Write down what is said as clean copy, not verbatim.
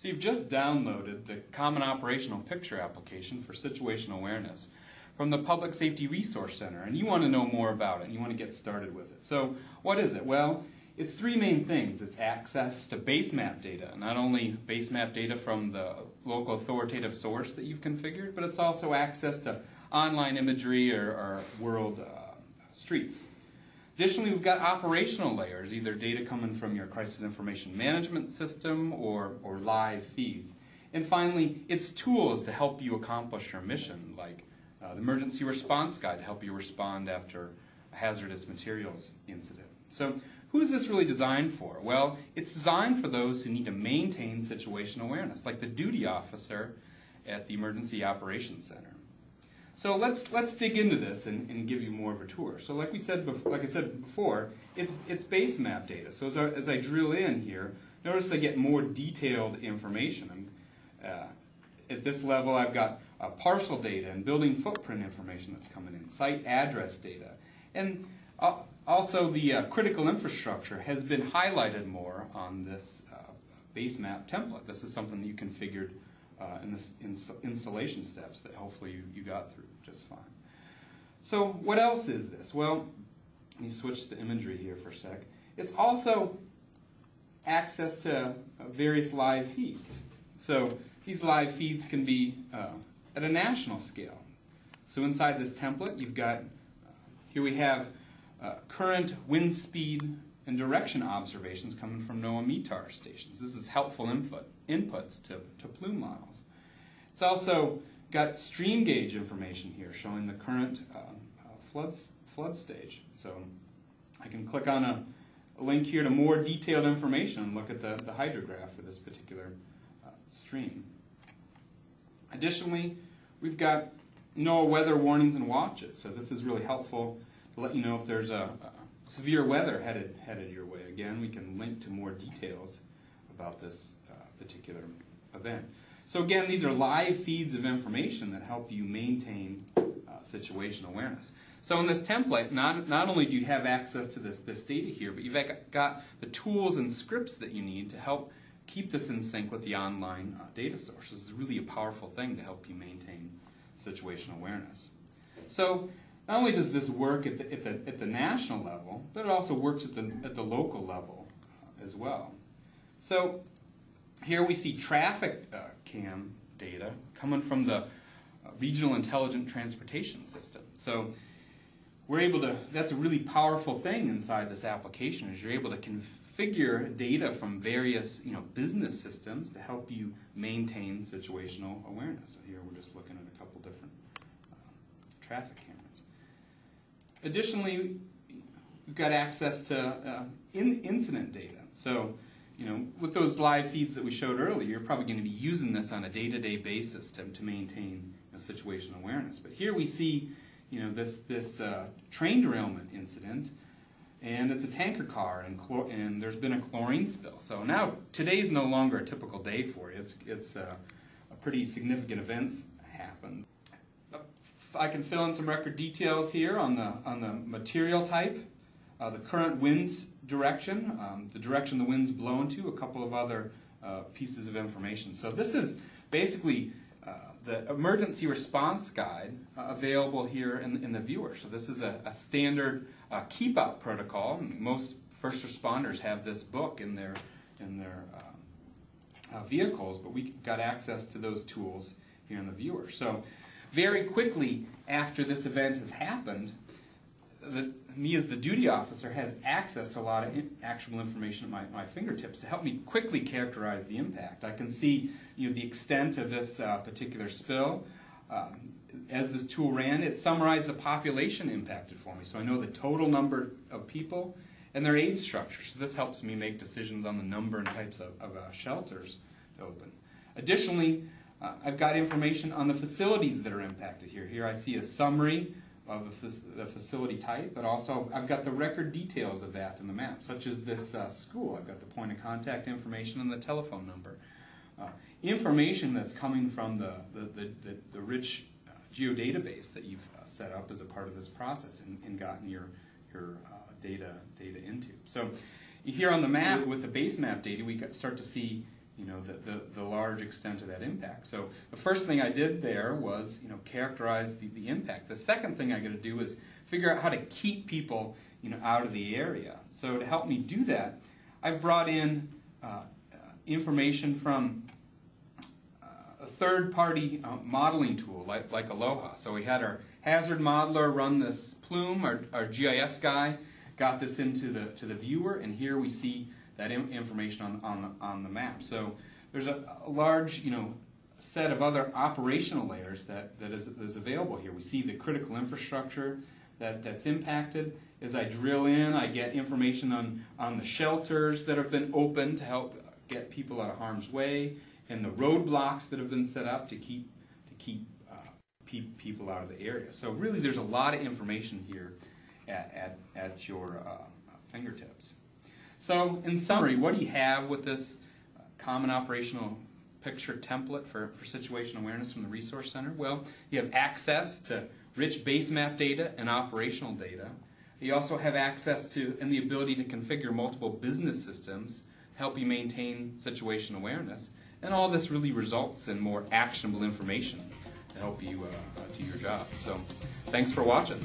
So you've just downloaded the Common Operational Picture application for situational awareness from the Public Safety Resource Center, and you want to know more about it, and you want to get started with it. So what is it? Well, it's three main things. It's access to base map data, not only base map data from the local authoritative source that you've configured, but it's also access to online imagery or world streets. Additionally, we've got operational layers, either data coming from your crisis information management system or live feeds. And finally, it's tools to help you accomplish your mission, like the emergency response guide to help you respond after a hazardous materials incident. So who is this really designed for? Well, it's designed for those who need to maintain situational awareness, like the duty officer at the Emergency Operations Center. So let's dig into this and give you more of a tour. So like I said before, it's base map data. So as I drill in here, notice they get more detailed information. At this level, I've got parcel data and building footprint information that's coming in, site address data, and also the critical infrastructure has been highlighted more on this base map template. This is something that you configured in this installation steps that hopefully you got through just fine. So what else is this? Well, let me switch to imagery here for a sec. It's also access to various live feeds. So these live feeds can be at a national scale. So inside this template, you've got, here we have current wind speed and direction observations coming from NOAA METAR stations. This is helpful inputs to plume models. It's also got stream gauge information here showing the current flood stage. So I can click on a link here to more detailed information and look at the hydrograph for this particular stream. Additionally, we've got NOAA weather warnings and watches. So this is really helpful to let you know if there's a severe weather headed your way. Again, we can link to more details about this particular event. So again, these are live feeds of information that help you maintain situational awareness. So in this template, not only do you have access to this data here, but you've got the tools and scripts that you need to help keep this in sync with the online data source. This is really a powerful thing to help you maintain situational awareness. So not only does this work at the national level, but it also works at the local level as well. So here we see traffic cam data coming from the Regional Intelligent Transportation System. So we're able to, that's a really powerful thing inside this application, is you're able to configure data from various business systems to help you maintain situational awareness. So here we're just looking at a couple different traffic cameras. Additionally, we've got access to incident data. So with those live feeds that we showed earlier, you're probably going to be using this on a day-to-day basis to maintain situational awareness. But here we see this train derailment incident, and it's a tanker car, and there's been a chlorine spill. So now today's no longer a typical day for you. It's a pretty significant events happened. I can fill in some record details here on the material type, the current wind's direction, the direction the wind's blown to, a couple of other pieces of information. So this is basically the emergency response guide available here in the viewer. So this is a standard keep-up protocol. Most first responders have this book in their vehicles, but we got access to those tools here in the viewer. So very quickly after this event has happened, me as the duty officer has access to a lot of actionable information at my fingertips to help me quickly characterize the impact. I can see the extent of this particular spill. As this tool ran, it summarized the population impacted for me, so I know the total number of people and their age structure. So this helps me make decisions on the number and types of shelters to open. Additionally, I've got information on the facilities that are impacted here. Here I see a summary of the facility type, but also I've got the record details of that in the map, such as this school. I've got the point of contact information and the telephone number. Information that's coming from the rich geodatabase that you've set up as a part of this process and gotten your data into. So here on the map with the base map data, we start to see the large extent of that impact. So the first thing I did there was characterize the impact. The second thing I got to do is figure out how to keep people out of the area. So to help me do that, I've brought in information from a third-party modeling tool like Aloha. So we had our hazard modeler run this plume. Our GIS guy got this into the viewer, and here we see that information on the map. So there's a large set of other operational layers that is available here. We see the critical infrastructure that's impacted. As I drill in, I get information on the shelters that have been opened to help get people out of harm's way, and the roadblocks that have been set up to keep people out of the area. So really, there's a lot of information here at your fingertips. So in summary, what do you have with this Common Operational Picture template for situational awareness from the Resource Center? Well, you have access to rich base map data and operational data. You also have access to and the ability to configure multiple business systems to help you maintain situational awareness. And all this really results in more actionable information to help you do your job. So thanks for watching.